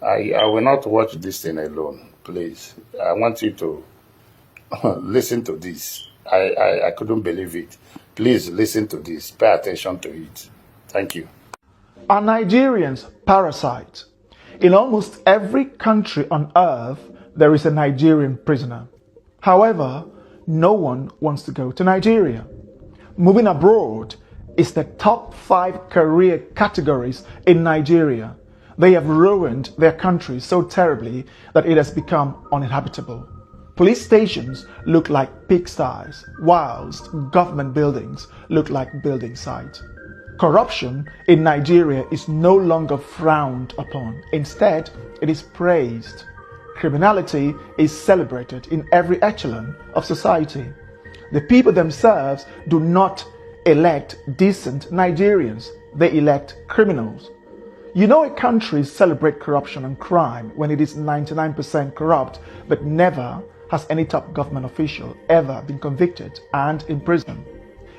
I will not watch this thing alone, please. I want you to listen to this. I couldn't believe it. Please listen to this. Pay attention to it. Thank you. Are Nigerians parasites? In almost every country on earth, there is a Nigerian prisoner. However, no one wants to go to Nigeria. Moving abroad is the top 5 career categories in Nigeria. They have ruined their country so terribly that it has become uninhabitable. Police stations look like pigsties, whilst government buildings look like building sites. Corruption in Nigeria is no longer frowned upon. Instead, it is praised. Criminality is celebrated in every echelon of society. The people themselves do not elect decent Nigerians. They elect criminals. You know a country celebrates corruption and crime when it is 99% corrupt, but never has any top government official ever been convicted and imprisoned.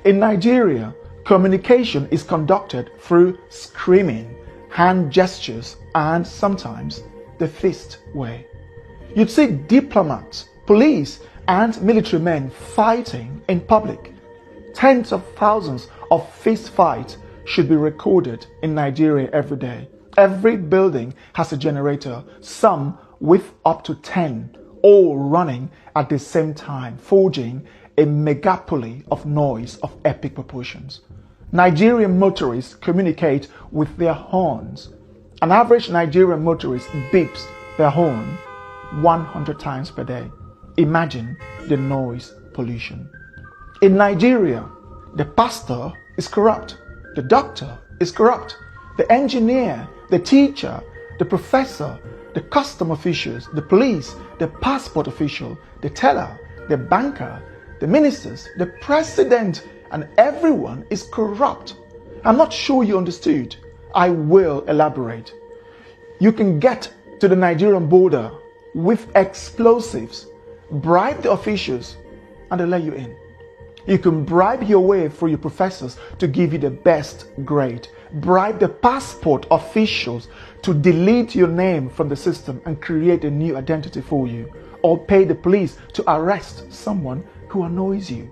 In Nigeria, communication is conducted through screaming, hand gestures, and sometimes the fist way. You'd see diplomats, police, and military men fighting in public. Tens of thousands of fist fights should be recorded in Nigeria every day. Every building has a generator, some with up to 10, all running at the same time, forging a megapoly of noise of epic proportions. Nigerian motorists communicate with their horns. An average Nigerian motorist beeps their horn 100 times per day. Imagine the noise pollution. In Nigeria, the pastor is corrupt, the doctor is corrupt, the engineer, the teacher, the professor, the custom officials, the police, the passport official, the teller, the banker, the ministers, the president, and everyone is corrupt. I'm not sure you understood. I will elaborate. You can get to the Nigerian border with explosives, bribe the officials, and they'll let you in. You can bribe your way through your professors to give you the best grade. Bribe the passport officials to delete your name from the system and create a new identity for you. Or pay the police to arrest someone who annoys you.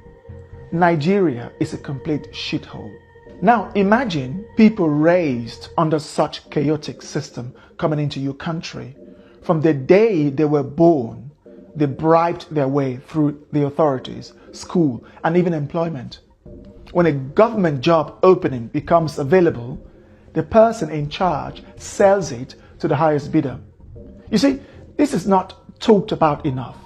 Nigeria is a complete shithole. Now imagine people raised under such chaotic system coming into your country. From the day they were born, they bribed their way through the authorities, school, and even employment. When a government job opening becomes available, the person in charge sells it to the highest bidder. You see, this is not talked about enough.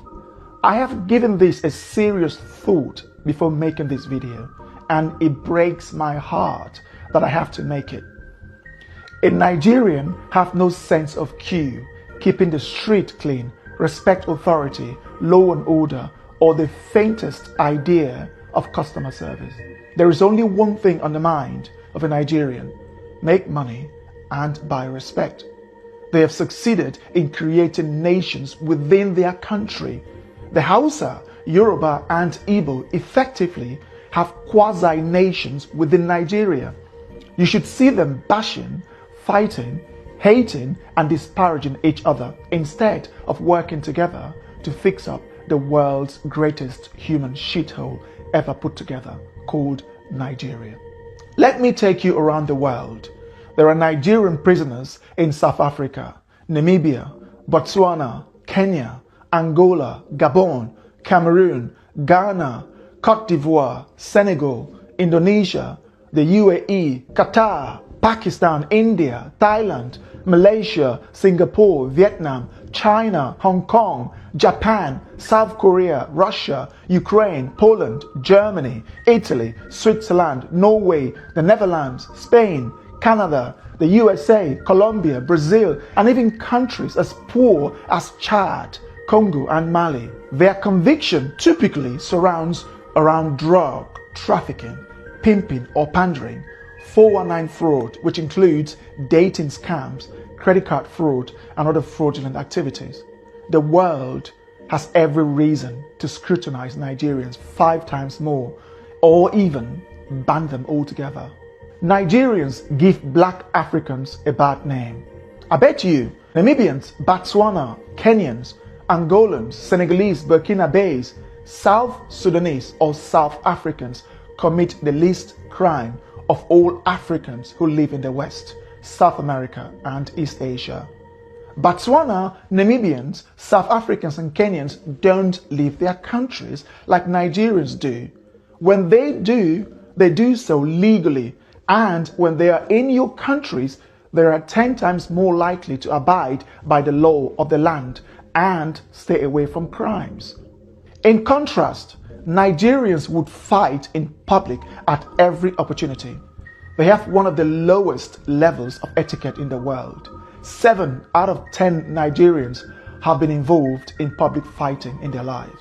I have given this a serious thought before making this video, and it breaks my heart that I have to make it. A Nigerian have no sense of queue, keeping the street clean, respect authority, law and order, or the faintest idea of customer service. There is only one thing on the mind of a Nigerian: make money and buy respect. They have succeeded in creating nations within their country. The Hausa, Yoruba, and Igbo effectively have quasi-nations within Nigeria. You should see them bashing, fighting, hating, and disparaging each other instead of working together to fix up the world's greatest human shithole ever put together, called Nigeria. Let me take you around the world. There are Nigerian prisoners in South Africa, Namibia, Botswana, Kenya, Angola, Gabon, Cameroon, Ghana, Cote d'Ivoire, Senegal, Indonesia, the UAE, Qatar, Pakistan, India, Thailand, Malaysia, Singapore, Vietnam, China, Hong Kong, Japan, South Korea, Russia, Ukraine, Poland, Germany, Italy, Switzerland, Norway, the Netherlands, Spain, Canada, the USA, Colombia, Brazil, and even countries as poor as Chad, Congo, and Mali. Their conviction typically surrounds around drug trafficking, pimping or pandering, 419 fraud, which includes dating scams, credit card fraud, and other fraudulent activities. The world has every reason to scrutinize Nigerians 5 times more, or even ban them altogether. Nigerians give black Africans a bad name. I bet you Namibians, Botswana, Kenyans, Angolans, Senegalese, Burkinabes, South Sudanese or South Africans commit the least crime of all Africans who live in the West, South America and East Asia. Botswana, Namibians, South Africans and Kenyans don't leave their countries like Nigerians do. When they do so legally, and when they are in your countries, they are 10 times more likely to abide by the law of the land and stay away from crimes. In contrast, Nigerians would fight in public at every opportunity. They have one of the lowest levels of etiquette in the world. 7 out of 10 Nigerians have been involved in public fighting in their lives,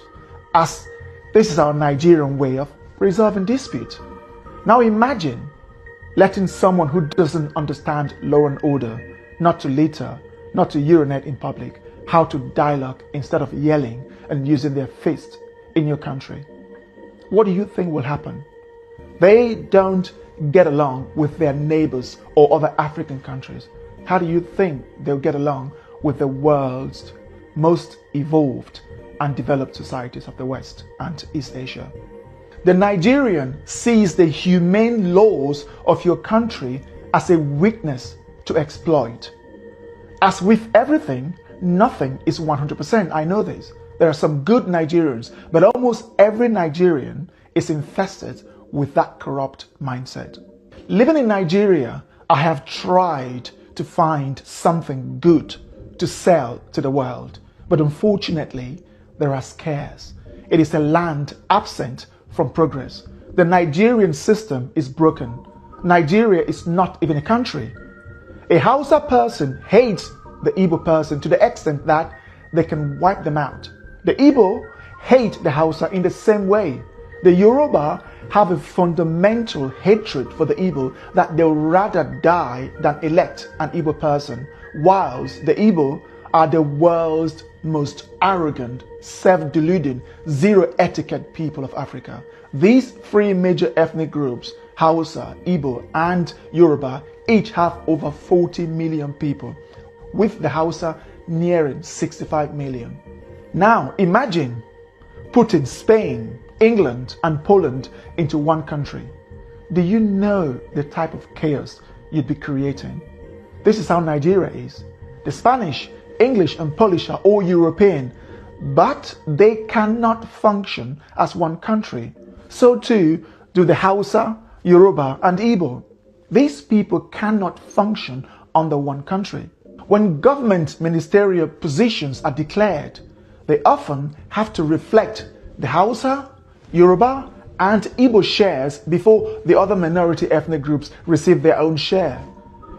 as this is our Nigerian way of resolving dispute. Now imagine letting someone who doesn't understand law and order, not to litter, not to urinate in public, how to dialogue instead of yelling and using their fist in your country. What do you think will happen? They don't get along with their neighbors or other African countries. How do you think they'll get along with the world's most evolved and developed societies of the West and East Asia? The Nigerian sees the humane laws of your country as a weakness to exploit. As with everything, nothing is 100%. I know this. There are some good Nigerians, but almost every Nigerian is infested with that corrupt mindset. Living in Nigeria, I have tried to find something good to sell to the world, but unfortunately, there are scarce. It is a land absent from progress. The Nigerian system is broken. Nigeria is not even a country. A Hausa person hates the Igbo person to the extent that they can wipe them out. The Igbo hate the Hausa in the same way. The Yoruba have a fundamental hatred for the Igbo that they'll rather die than elect an Igbo person, whilst the Igbo are the world's most arrogant, self-deluding, zero etiquette people of Africa. These 3 major ethnic groups, Hausa, Igbo and Yoruba, each have over 40 million people, with the Hausa nearing 65 million. Now imagine putting Spain, England and Poland into one country. Do you know the type of chaos you'd be creating? This is how Nigeria is. The Spanish, English and Polish are all European, but they cannot function as one country. So too do the Hausa, Yoruba and Igbo. These people cannot function under one country. When government ministerial positions are declared, they often have to reflect the Hausa, Yoruba and Igbo shares before the other minority ethnic groups receive their own share.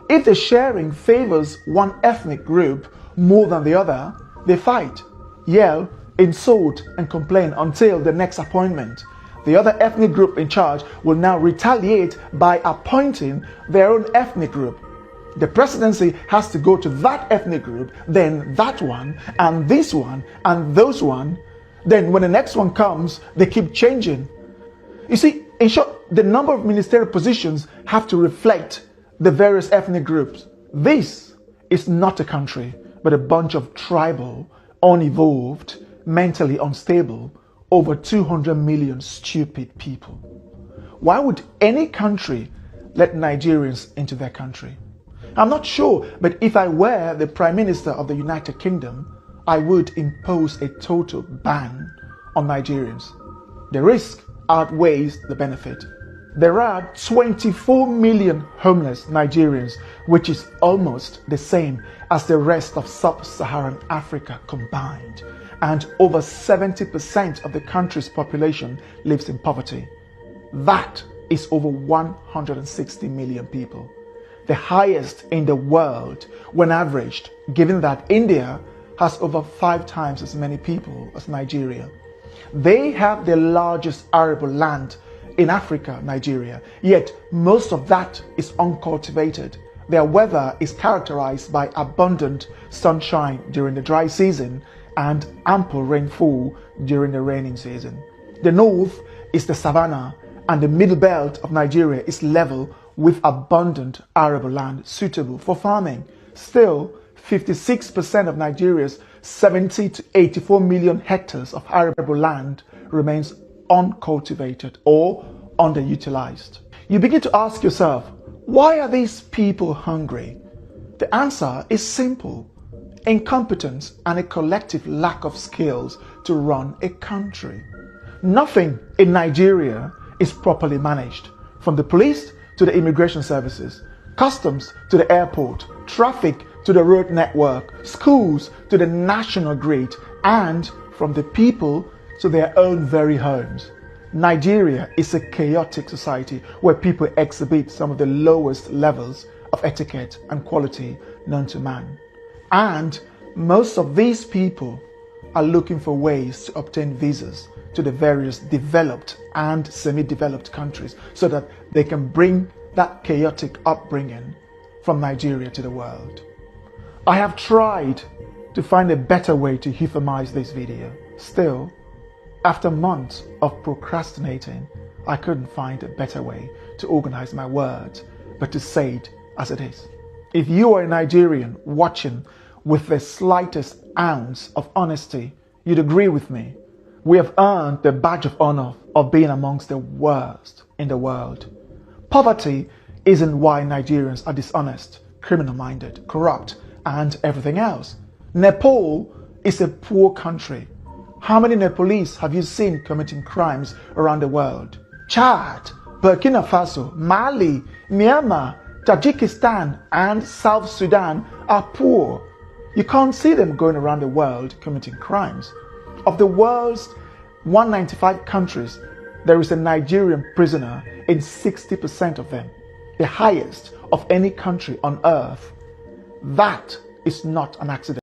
If the sharing favors one ethnic group more than the other, they fight, yell, insult and complain until the next appointment. The other ethnic group in charge will now retaliate by appointing their own ethnic group. The presidency has to go to that ethnic group, then that one, and this one, and those one. Then when the next one comes, they keep changing. You see, in short, the number of ministerial positions have to reflect the various ethnic groups. This is not a country, but a bunch of tribal, unevolved, mentally unstable, over 200 million stupid people. Why would any country let Nigerians into their country? I'm not sure, but if I were the Prime Minister of the United Kingdom, I would impose a total ban on Nigerians. The risk outweighs the benefit. There are 24 million homeless Nigerians, which is almost the same as the rest of sub-Saharan Africa combined. And over 70% of the country's population lives in poverty. That is over 160 million people. The highest in the world when averaged, given that India has over 5 times as many people as Nigeria. They have the largest arable land in Africa, Nigeria, yet most of that is uncultivated. Their weather is characterized by abundant sunshine during the dry season and ample rainfall during the raining season. The north is the savanna, and the middle belt of Nigeria is level with abundant arable land suitable for farming. Still, 56% of Nigeria's 70 to 84 million hectares of arable land remains uncultivated or underutilized. You begin to ask yourself, why are these people hungry? The answer is simple: incompetence and a collective lack of skills to run a country. Nothing in Nigeria is properly managed, from the police to the immigration services, customs to the airport, traffic to the road network, schools to the national grid, and from the people to their own very homes. Nigeria is a chaotic society where people exhibit some of the lowest levels of etiquette and quality known to man. And most of these people are looking for ways to obtain visas to the various developed and semi-developed countries so that they can bring that chaotic upbringing from Nigeria to the world. I have tried to find a better way to euphemize this video. Still, after months of procrastinating, I couldn't find a better way to organize my words, but to say it as it is. If you are a Nigerian watching with the slightest ounce of honesty, you'd agree with me. We have earned the badge of honor of being amongst the worst in the world. Poverty isn't why Nigerians are dishonest, criminal-minded, corrupt, and everything else. Nepal is a poor country. How many Nepalese have you seen committing crimes around the world? Chad, Burkina Faso, Mali, Myanmar, Tajikistan, and South Sudan are poor. You can't see them going around the world committing crimes. Of the world's 195 countries, there is a Nigerian prisoner in 60% of them, the highest of any country on earth. That is not an accident.